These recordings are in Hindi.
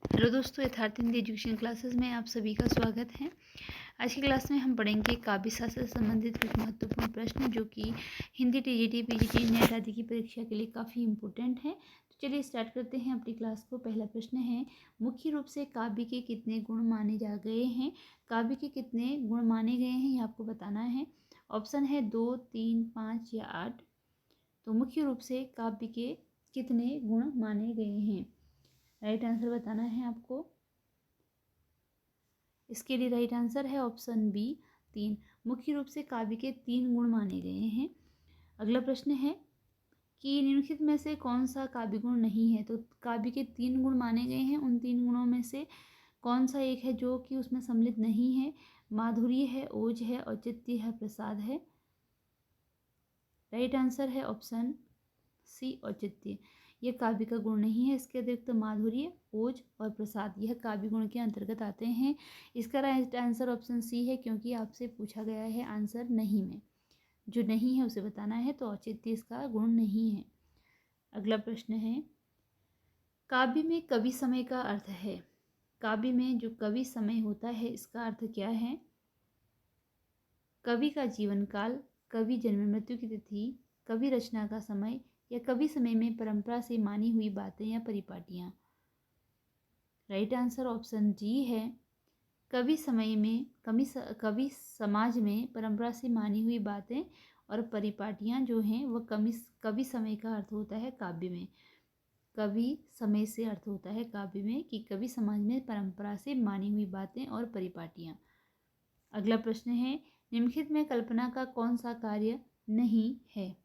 हेलो दोस्तों, यथार्थ हिंदी एजुकेशन क्लासेस में आप सभी का स्वागत है। आज की क्लास में हम पढ़ेंगे काव्य शास्त्र से संबंधित कुछ महत्वपूर्ण प्रश्न जो कि हिंदी, टीजीटी, पीजीटी, नेट आदि की परीक्षा के लिए काफ़ी इम्पोर्टेंट है। तो चलिए स्टार्ट करते हैं अपनी क्लास को। पहला प्रश्न है, मुख्य रूप से काव्य के कितने गुण माने जा गए हैं। काव्य के कितने गुण माने गए हैं ये आपको बताना है। ऑप्शन है 2, 3, 5 या 8। तो मुख्य रूप से काव्य के कितने गुण माने गए हैं, राइट आंसर बताना है आपको। इसके लिए राइट आंसर है ऑप्शन बी 3। मुख्य रूप से काव्य के 3 गुण माने गए हैं। अगला प्रश्न है कि निम्नलिखित में से कौन सा काव्य गुण नहीं है। तो काव्य के 3 गुण माने गए हैं, उन 3 गुणों में से कौन सा एक है जो कि उसमें सम्मिलित नहीं है। माधुर्य है, ओज है, औचित्य है, प्रसाद है। राइट आंसर है ऑप्शन सी औचित्य। यह काव्य का गुण नहीं है। इसके अतिरिक्त माधुर्य, ओज और प्रसाद यह काव्य गुण के अंतर्गत आते हैं। इसका राइट आंसर ऑप्शन सी है, क्योंकि आपसे पूछा गया है आंसर नहीं में, जो नहीं है उसे बताना है। तो औचित्य इसका गुण नहीं है। अगला प्रश्न है, काव्य में कवि समय का अर्थ है। काव्य में जो कवि समय होता है इसका अर्थ क्या है। कवि का जीवन काल, कवि जन्म मृत्यु की तिथि, कवि रचना का समय या कवि समय में परंपरा से मानी हुई बातें या परिपाटियाँ। राइट आंसर ऑप्शन डी है। कवि समय में कवि समाज में परंपरा से मानी हुई बातें और परिपाटियाँ जो हैं वह कवि समय का अर्थ होता है काव्य में। कवि समय से अर्थ होता है काव्य में कि कवि समाज में परंपरा से मानी हुई बातें और परिपाटियाँ। अगला प्रश्न है, निम्नलिखित में कल्पना का कौन सा कार्य नहीं है।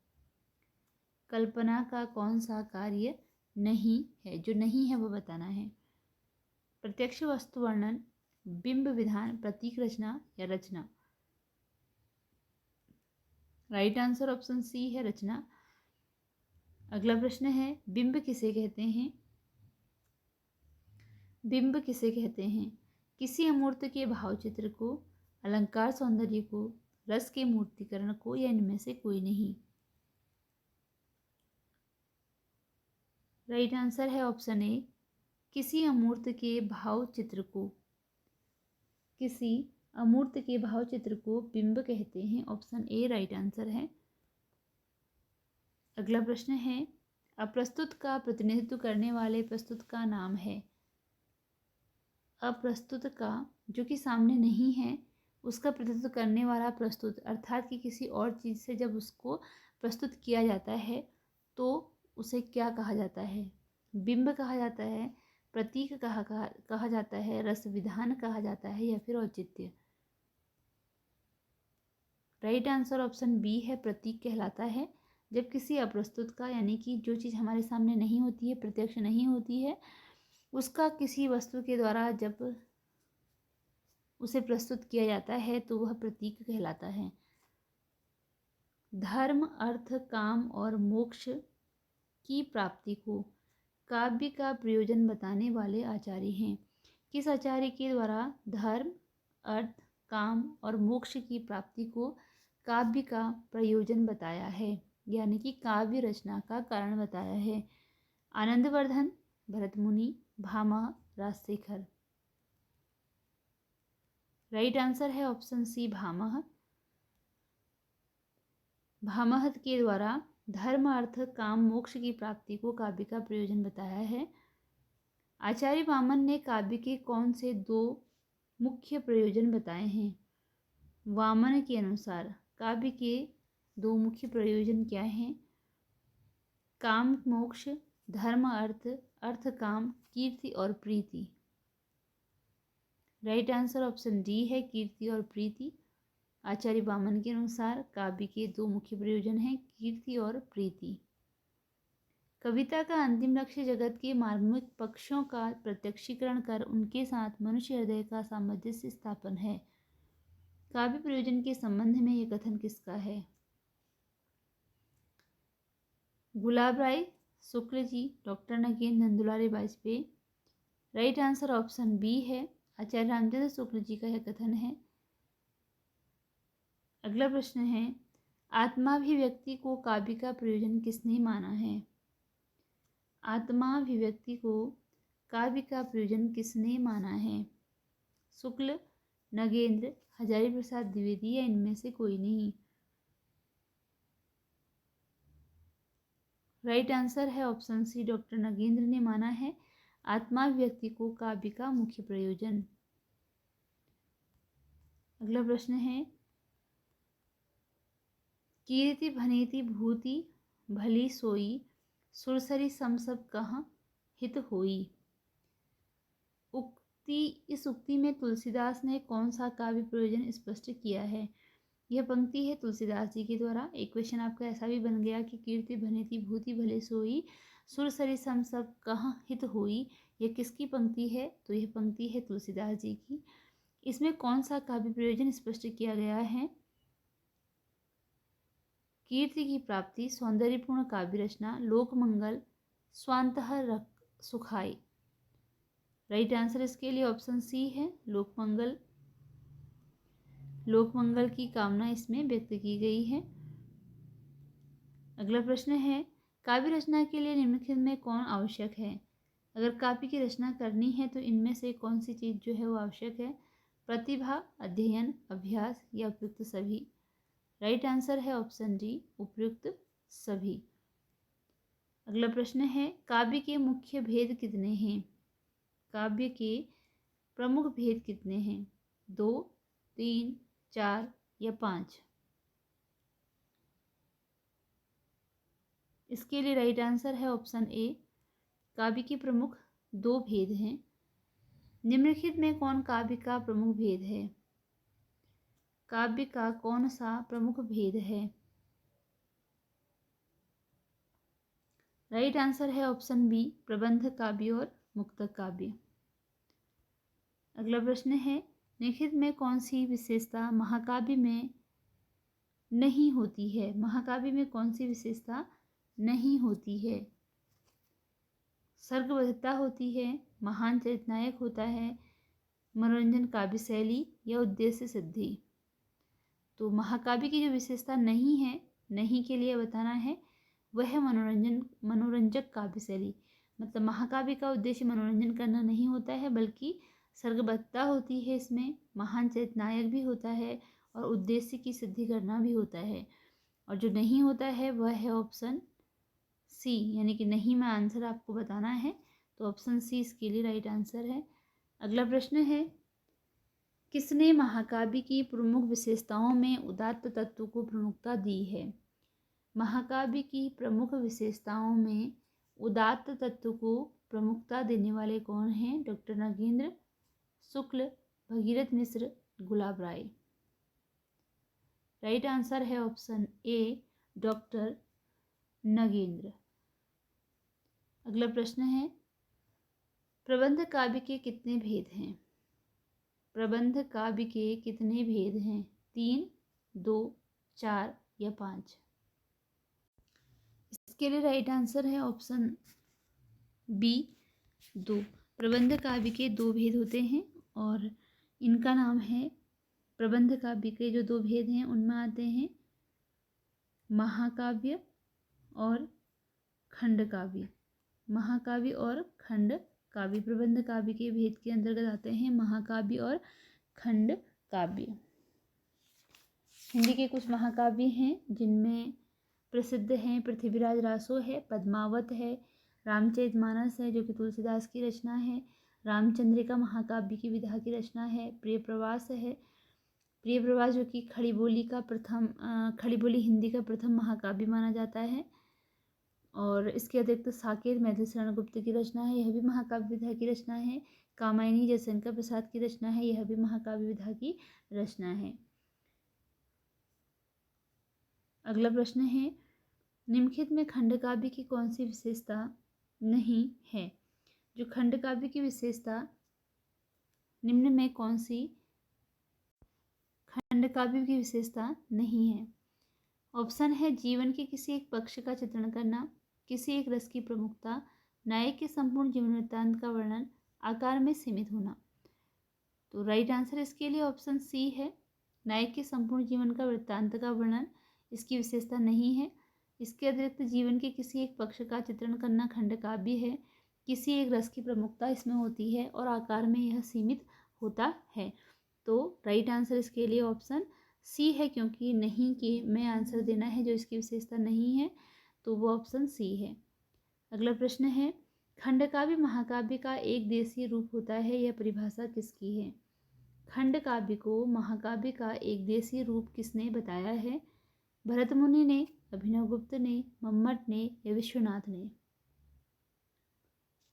कल्पना का कौन सा कार्य नहीं है, जो नहीं है वो बताना है। प्रत्यक्ष वस्तु वर्णन, बिंब विधान, प्रतीक रचना या रचना। राइट आंसर ऑप्शन सी है, रचना। अगला प्रश्न है, बिंब किसे कहते हैं। बिंब किसे कहते हैं। किसी अमूर्त के भावचित्र को, अलंकार सौंदर्य को, रस के मूर्तिकरण को या इनमें से कोई नहीं। राइट आंसर है ऑप्शन ए, किसी अमूर्त के भावचित्र को। किसी अमूर्त के भावचित्र को बिंब कहते हैं। ऑप्शन ए राइट आंसर है। अगला प्रश्न है, अप्रस्तुत का प्रतिनिधित्व करने वाले प्रस्तुत का नाम है। अप्रस्तुत का जो कि सामने नहीं है उसका प्रतिनिधित्व करने वाला प्रस्तुत, अर्थात कि किसी और चीज़ से जब उसको प्रस्तुत किया जाता है तो उसे क्या कहा जाता है। बिंब कहा जाता है, प्रतीक कहा जाता है, रस विधान कहा जाता है या फिर औचित्य। राइट आंसर ऑप्शन बी है, प्रतीक कहलाता है। जब किसी अप्रस्तुत का, यानी कि जो चीज़ हमारे सामने नहीं होती है, प्रत्यक्ष नहीं होती है, उसका किसी वस्तु के द्वारा जब उसे प्रस्तुत किया जाता है तो वह प्रतीक कहलाता है। धर्म, अर्थ, काम और मोक्ष की प्राप्ति को काव्य का प्रयोजन बताने वाले आचार्य हैं। किस आचार्य के द्वारा धर्म, अर्थ, काम और मोक्ष की प्राप्ति को काव्य का प्रयोजन बताया है, यानी कि काव्य रचना का कारण बताया है। आनंदवर्धन, भरतमुनि, भामह, राजशेखर। राइट आंसर है ऑप्शन सी, भामह। भामह के द्वारा धर्म, अर्थ, काम, मोक्ष की प्राप्ति को काव्य का प्रयोजन बताया है। आचार्य वामन ने काव्य के कौन से 2 मुख्य प्रयोजन बताए हैं। वामन के अनुसार काव्य के 2 मुख्य प्रयोजन क्या हैं। काम मोक्ष, धर्म अर्थ, अर्थ काम, कीर्ति और प्रीति। राइट आंसर ऑप्शन डी है, कीर्ति और प्रीति। आचार्य वामन के अनुसार काव्य के 2 मुख्य प्रयोजन हैं, कीर्ति और प्रीति। कविता का अंतिम लक्ष्य जगत के मार्मिक पक्षों का प्रत्यक्षीकरण कर उनके साथ मनुष्य हृदय का सामंजस्य स्थापन है। काव्य प्रयोजन के संबंध में यह कथन किसका है। Gulab Rai, Shukla ji, doctor Nagendra, Nandulare Vajpeyi. Right answer option B है, आचार्य रामचंद्र शुक्ल जी का यह कथन है। अगला प्रश्न है, आत्माभिव्यक्ति को काव्य का प्रयोजन किसने माना है। आत्माभिव्यक्ति को काव्य का प्रयोजन किसने माना है? शुक्ल, नगेंद्र, हजारी प्रसाद द्विवेदी या इनमें से कोई नहीं? राइट आंसर है ऑप्शन सी, डॉक्टर नगेंद्र ने माना है आत्माभिव्यक्ति को काव्य का मुख्य प्रयोजन। अगला प्रश्न है, कीर्ति भनेति भूति भली सोई, सुरसरी सम सब कहाँ हित होई। इस उक्ति में तुलसीदास ने कौन सा काव्य प्रयोजन स्पष्ट किया है? यह पंक्ति है तुलसीदास जी के द्वारा। एक क्वेश्चन आपका ऐसा भी बन गया कि कीर्ति भनेति भूति भले सोई, सुरसरी सम सब कहाँ हित होई, यह किसकी पंक्ति है? तो यह पंक्ति है तुलसीदास जी की। इसमें कौन सा काव्य प्रयोजन स्पष्ट किया गया है? कीर्ति की प्राप्ति, सौंदर्यपूर्ण काव्य रचना, लोक मंगल, स्वांतः रख सुखाई। राइट आंसर इसके लिए ऑप्शन सी है, लोकमंगल। लोकमंगल की कामना इसमें व्यक्त की गई है। अगला प्रश्न है, काव्य रचना के लिए निम्नलिखित में कौन आवश्यक है? अगर काव्य की रचना करनी है तो इनमें से कौन सी चीज जो है वो आवश्यक है? प्रतिभा, अध्ययन, अभ्यास या उपयुक्त सभी? राइट आंसर है ऑप्शन डी, उपयुक्त सभी। अगला प्रश्न है, काव्य के मुख्य भेद कितने हैं? काव्य के प्रमुख भेद कितने हैं? 2, 3, 4 या 5? इसके लिए राइट आंसर है ऑप्शन ए, काव्य के प्रमुख 2 भेद हैं। निम्नलिखित में कौन काव्य का प्रमुख भेद है? काव्य का कौन सा प्रमुख भेद है? राइट आंसर है ऑप्शन बी, प्रबंध काव्य और मुक्तक काव्य। अगला प्रश्न है, निम्नलिखित में कौन सी विशेषता महाकाव्य में नहीं होती है? महाकाव्य में कौन सी विशेषता नहीं होती है? सर्गबद्धता होती है, महान चरितनायक होता है, मनोरंजन काव्य शैली या उद्देश्य सिद्धि? तो महाकाव्य की जो विशेषता नहीं है, नहीं के लिए बताना है, वह है मनोरंजक काव्य शैली। मतलब महाकाव्य का उद्देश्य मनोरंजन करना नहीं होता है, बल्कि सर्गबद्धता होती है, इसमें महान चरितनायक भी होता है और उद्देश्य की सिद्धि करना भी होता है। और जो नहीं होता है वह है ऑप्शन सी, यानी कि नहीं में आंसर आपको बताना है, तो ऑप्शन सी इसके लिए राइट आंसर है। अगला प्रश्न है, किसने महाकाव्य की प्रमुख विशेषताओं में उदात्त तत्व को प्रमुखता दी है? महाकाव्य की प्रमुख विशेषताओं में उदात्त तत्व को प्रमुखता देने वाले कौन हैं? डॉक्टर नगेंद्र, शुक्ल, भगीरथ मिश्र, गुलाब राय। राइट आंसर है ऑप्शन ए, डॉक्टर नगेंद्र। अगला प्रश्न है, प्रबंध काव्य के कितने भेद हैं? प्रबंध काव्य के कितने भेद हैं? 3, 2, 4 या 5? इसके लिए राइट आंसर है ऑप्शन बी, 2। प्रबंध काव्य के 2 भेद होते हैं और इनका नाम है, प्रबंध काव्य के जो 2 भेद हैं उनमें आते हैं महाकाव्य और खंड काव्य। महाकाव्य और खंड काव्य, प्रबंध काव्य के भेद के अंतर्गत आते हैं महाकाव्य और खंड काव्य। हिंदी के कुछ महाकाव्य हैं जिनमें प्रसिद्ध हैं पृथ्वीराज रासो है, पद्मावत है, रामचरितमानस है जो कि तुलसीदास की रचना है, रामचंद्रिका महाकाव्य की विधा की रचना है, प्रिय प्रवास है, प्रिय प्रवास जो कि खड़ी बोली हिंदी का प्रथम महाकाव्य माना जाता है। और इसके अतिरिक्त साकेत मैथिली शरण गुप्त की रचना है, यह भी महाकाव्य विधा की रचना है। कामायनी जयशंकर प्रसाद की रचना है, यह भी महाकाव्य विधा की रचना है। अगला प्रश्न है, निम्नलिखित में खंड काव्य की कौन सी विशेषता नहीं है? जो खंड काव्य की विशेषता, निम्न में कौन सी खंड काव्य की विशेषता नहीं है? ऑप्शन है, जीवन के किसी एक पक्ष का चित्रण करना, किसी एक रस की प्रमुखता, नायक के संपूर्ण जीवन वृत्तांत का वर्णन, आकार में सीमित होना। तो राइट आंसर इसके लिए ऑप्शन सी है, नायक के संपूर्ण जीवन का वृत्तांत का वर्णन इसकी विशेषता नहीं है। इसके अतिरिक्त जीवन के किसी एक पक्ष का चित्रण करना खंड काव्य है, किसी एक रस की प्रमुखता इसमें होती है और आकार में यह सीमित होता है। तो राइट आंसर इसके लिए ऑप्शन सी है, क्योंकि नहीं के में आंसर देना है जो इसकी विशेषता नहीं है, तो वो ऑप्शन सी है। अगला प्रश्न है, खंडकाव्य महाकाव्य का एक देशीय रूप होता है, यह परिभाषा किसकी है? खंडकाव्य को महाकाव्य का एक देशीय रूप किसने बताया है? भरत मुनि ने, अभिनवगुप्त ने, मम्मट ने या विश्वनाथ ने?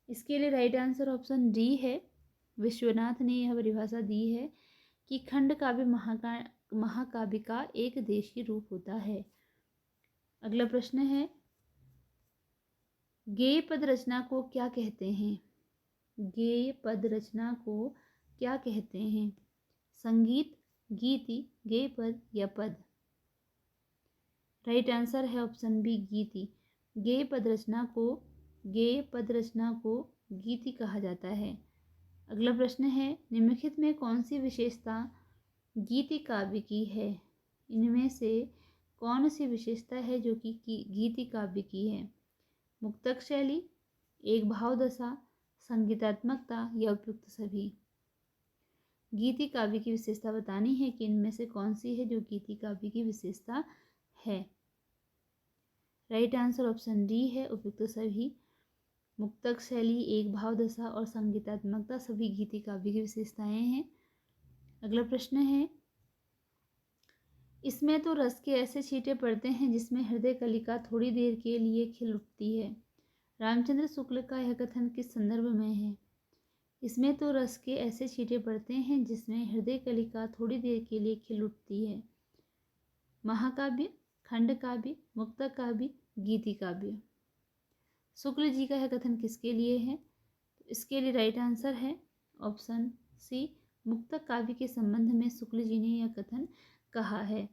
इसके लिए राइट आंसर ऑप्शन डी है। विश्वनाथ ने यह परिभाषा दी है कि खंडकाव्य महाकाव्य का एक देशीय रूप होता है। अगला प्रश्न है, गेय पद रचना को क्या कहते हैं? गेय पद रचना को क्या कहते हैं? संगीत, गीति, गेय पद या पद? राइट आंसर है ऑप्शन बी, गीति। गेय पद रचना को गीति कहा जाता है। अगला प्रश्न है, निम्नलिखित में कौन सी विशेषता गीति काव्य की है? इनमें से कौन सी विशेषता है जो कि गीति काव्य की है? मुक्तक शैली, एक भाव दशा, संगीतात्मकता या उपयुक्त सभी? गीति काव्य की विशेषता बतानी है कि इनमें से कौन सी है जो गीति काव्य की विशेषता है। राइट आंसर ऑप्शन डी है, उपयुक्त सभी। मुक्तक शैली, एक भाव दशा और संगीतात्मकता सभी गीति काव्य की विशेषताएं हैं। अगला प्रश्न है, इसमें तो रस के ऐसे छींटे पड़ते हैं जिसमें हृदय कलिका थोड़ी देर के लिए खिल उठती है। रामचंद्र शुक्ल का यह कथन किस संदर्भ में है? इसमें तो रस के ऐसे छींटे पड़ते हैं जिसमें हृदय कलिका थोड़ी देर के लिए खिल उठती है। महाकाव्य, खंडकाव्य, मुक्तक काव्य, गीति काव्य? शुक्ल जी का यह कथन किसके लिए है? तो इसके लिए राइट आंसर है ऑप्शन सी, मुक्तक काव्य के संबंध में शुक्ल जी ने यह कथन कहा है।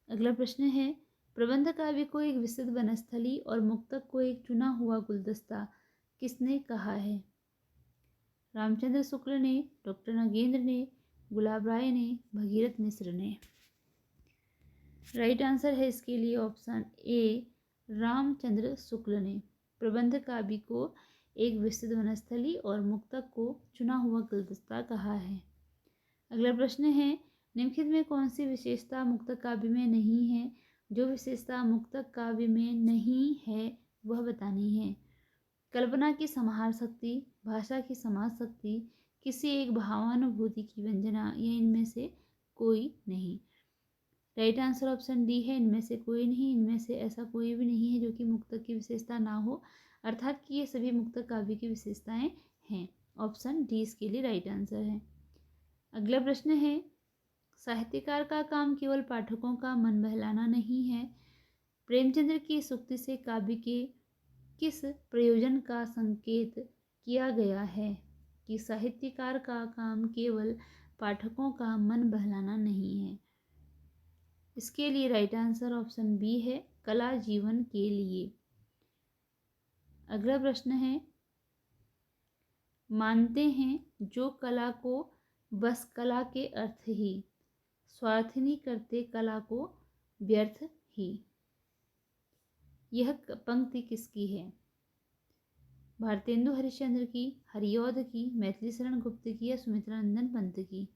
अगला प्रश्न है, प्रबंध काव्य को एक विस्तृत वनस्थली और मुक्तक को एक चुना हुआ गुलदस्ता किसने कहा है? रामचंद्र शुक्ल ने, डॉक्टर नगेंद्र ने, गुलाब राय ने, भगीरथ मिश्र ने? राइट आंसर है इसके लिए ऑप्शन ए, रामचंद्र शुक्ल ने प्रबंध काव्य को एक विस्तृत वनस्थली और मुक्तक को चुना हुआ गुलदस्ता कहा है। अगला प्रश्न है, निम्नलिखित में कौन सी विशेषता मुक्तक काव्य में नहीं है? जो विशेषता मुक्तक काव्य में नहीं है वह बतानी है। कल्पना की समाहार शक्ति, भाषा की समाज शक्ति, किसी एक भावानुभूति की व्यंजना या इनमें से कोई नहीं? राइट आंसर ऑप्शन डी है, इनमें से कोई नहीं। इनमें से ऐसा कोई भी नहीं है जो कि मुक्तक की विशेषता ना हो, अर्थात कि ये सभी मुक्तक काव्य की विशेषताएं हैं। ऑप्शन डी इसके लिए राइट आंसर है। अगला प्रश्न है, साहित्यकार का काम केवल पाठकों का मन बहलाना नहीं है। प्रेमचंद्र की सूक्ति से काव्य के किस प्रयोजन का संकेत किया गया है कि साहित्यकार का काम केवल पाठकों का मन बहलाना नहीं है? इसके लिए राइट आंसर ऑप्शन बी है, कला जीवन के लिए। अगला प्रश्न है, मानते हैं जो कला को बस कला के अर्थ ही, स्वार्थनी करते कला को व्यर्थ ही। यह पंक्ति किसकी है? भारतेंदु हरिश्चंद्र की, हरिऔध की, मैथिली शरण गुप्त की या सुमित्रानंदन पंत की?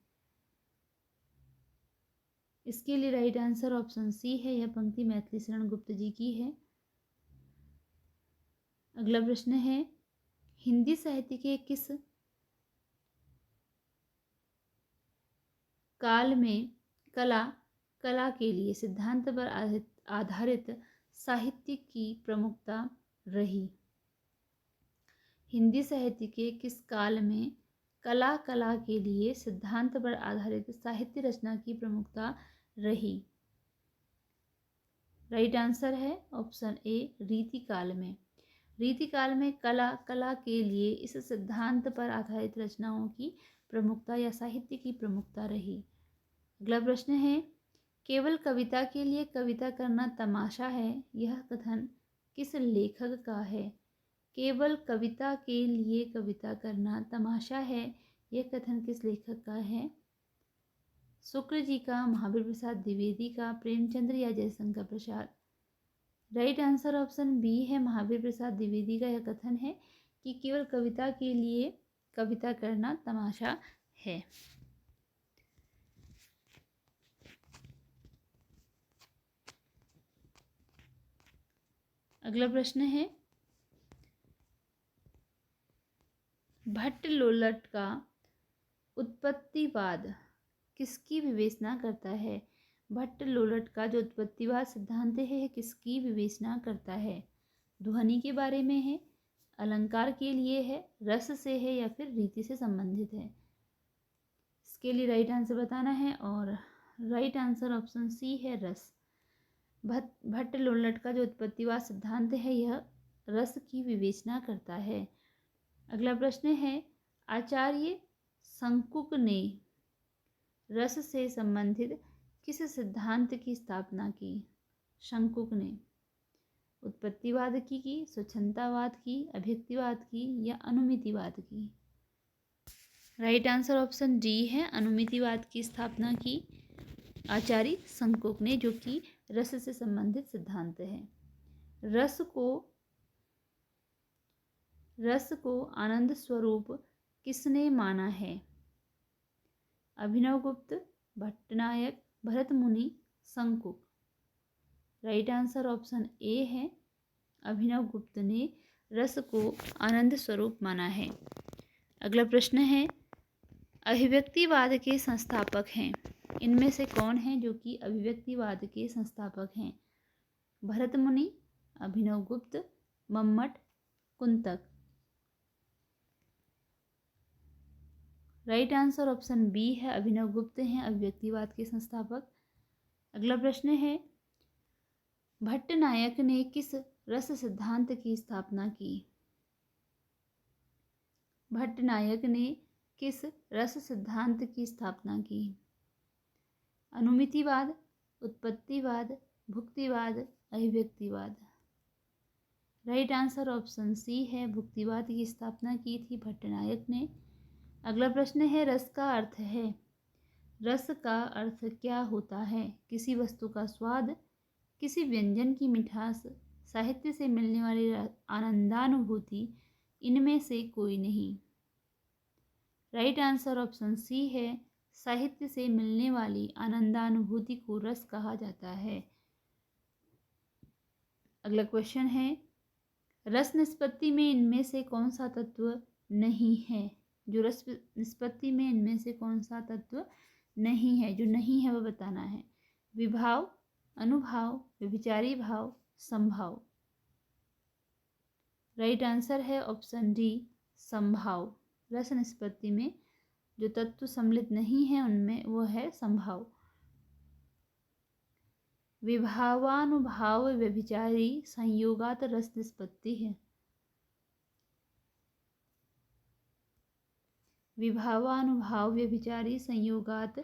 इसके लिए राइट आंसर ऑप्शन सी है, यह पंक्ति मैथिली शरण गुप्त जी की है। अगला प्रश्न है, हिंदी साहित्य के किस काल में कला के लिए सिद्धांत पर आधारित साहित्य की प्रमुखता रही? हिंदी साहित्य के किस काल में कला के लिए सिद्धांत पर आधारित साहित्य रचना की प्रमुखता रही? राइट आंसर है ऑप्शन ए, रीतिकाल में। रीतिकाल में कला के लिए इस सिद्धांत पर आधारित रचनाओं की प्रमुखता या साहित्य की प्रमुखता रही। अगला प्रश्न है, केवल कविता के लिए कविता करना तमाशा है, यह कथन किस लेखक का है? केवल कविता के लिए कविता करना तमाशा है, यह कथन किस लेखक का है? शुक्ल जी का, महावीर प्रसाद द्विवेदी का, प्रेमचंद्र या Jaishankar Prasad? Right answer option B है, महावीर प्रसाद द्विवेदी का यह कथन है कि केवल कविता के लिए कविता करना तमाशा है। अगला प्रश्न है, भट्ट लोल्लट का उत्पत्तिवाद किसकी विवेचना करता है? भट्ट लोल्लट का जो उत्पत्तिवाद सिद्धांत है किसकी विवेचना करता है? ध्वनि के बारे में है, अलंकार के लिए है, रस से है या फिर रीति से संबंधित है? इसके लिए राइट आंसर बताना है और राइट आंसर ऑप्शन सी है, रस। भट्ट लोल्लट का जो उत्पत्तिवाद सिद्धांत है यह रस की विवेचना करता है। अगला प्रश्न है, आचार्य शंकुक ने रस से संबंधित किस सिद्धांत की स्थापना की? शंकुक ने उत्पत्तिवाद की, स्वच्छंदतावाद की, अभिव्यक्तिवाद की या अनुमितिवाद की? राइट आंसर ऑप्शन डी है, अनुमितिवाद की स्थापना की आचार्य शंकुक ने, जो कि रस से संबंधित सिद्धांत है। रस को आनंद स्वरूप किसने माना है? अभिनवगुप्त, भट्टनायक, भरत मुनि, Shankuka? Right answer option A है, अभिनवगुप्त ने रस को आनंद स्वरूप माना है। अगला प्रश्न है, अभिव्यक्तिवाद के संस्थापक हैं, इनमें से कौन है जो कि अभिव्यक्तिवाद के संस्थापक हैं? Bharata Muni, Abhinavagupta, Mammata, Kuntaka? Right answer option B है, अभिनवगुप्त हैं अभिव्यक्तिवाद के संस्थापक। अगला प्रश्न है, भट्टनायक ने किस रस सिद्धांत की स्थापना की? भट्टनायक ने किस रस सिद्धांत की स्थापना की? अनुमितिवाद, उत्पत्तिवाद, भुक्तिवाद, अभिव्यक्तिवाद? राइट आंसर ऑप्शन सी है, भुक्तिवाद की स्थापना की थी भट्टनायक ने। अगला प्रश्न है, रस का अर्थ है। रस का अर्थ क्या होता है? किसी वस्तु का स्वाद, किसी व्यंजन की मिठास, साहित्य से मिलने वाली आनंदानुभूति, इनमें से कोई नहीं? राइट आंसर ऑप्शन सी है, साहित्य से मिलने वाली आनंदानुभूति को रस कहा जाता है। अगला क्वेश्चन है, रस निष्पत्ति में इनमें से कौन सा तत्व नहीं है? जो रस निष्पत्ति में इनमें से कौन सा तत्व नहीं है, जो नहीं है वो बताना है। विभाव, अनुभाव, व्यभिचारी भाव, संभाव? राइट आंसर है ऑप्शन डी, संभाव। रस निष्पत्ति में जो तत्व सम्मिलित नहीं है उनमें वो है संभाव। विभावानुभाव व्यभिचारी संयोगात रस निष्पत्ति है। विभावानुभाव व्यभिचारी संयोगात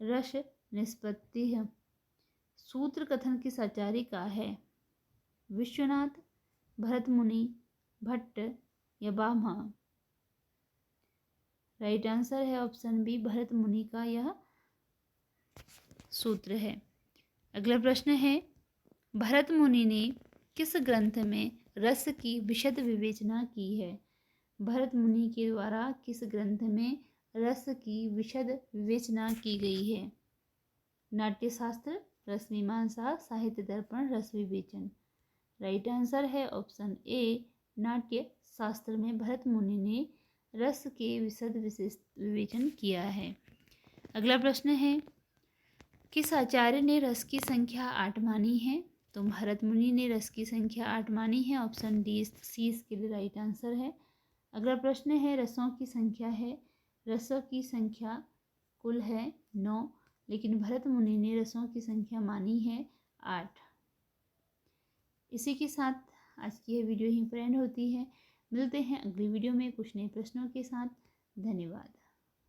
रस निष्पत्ति है। सूत्र कथन किस आचार्य का है? विश्वनाथ, भरत मुनि, भट्ट या भामह? राइट आंसर है ऑप्शन बी, भरत मुनि का यह सूत्र है। अगला प्रश्न है, भरत मुनि ने किस ग्रंथ में रस की विशद विवेचना की है? भरत मुनि के द्वारा किस ग्रंथ में रस की विशद विवेचना की गई है? नाट्यशास्त्र, रस मीमांसा, साहित्य दर्पण, रस विवेचन? राइट आंसर है ऑप्शन ए, नाट्य शास्त्र में भरत मुनि ने रस के विशद विवेचन किया है। अगला प्रश्न है, किस आचार्य ने रस की संख्या 8 मानी है? तो भरत मुनि ने रस की संख्या 8 मानी है, ऑप्शन डी सी इसके लिए राइट आंसर है। अगला प्रश्न है, रसों की संख्या है। रसों की संख्या कुल है 9, लेकिन भरत मुनि ने रसों की संख्या मानी है 8। इसी के साथ आज की यह वीडियो ही फ्रेंड होती है। मिलते हैं अगली वीडियो में कुछ नए प्रश्नों के साथ। धन्यवाद।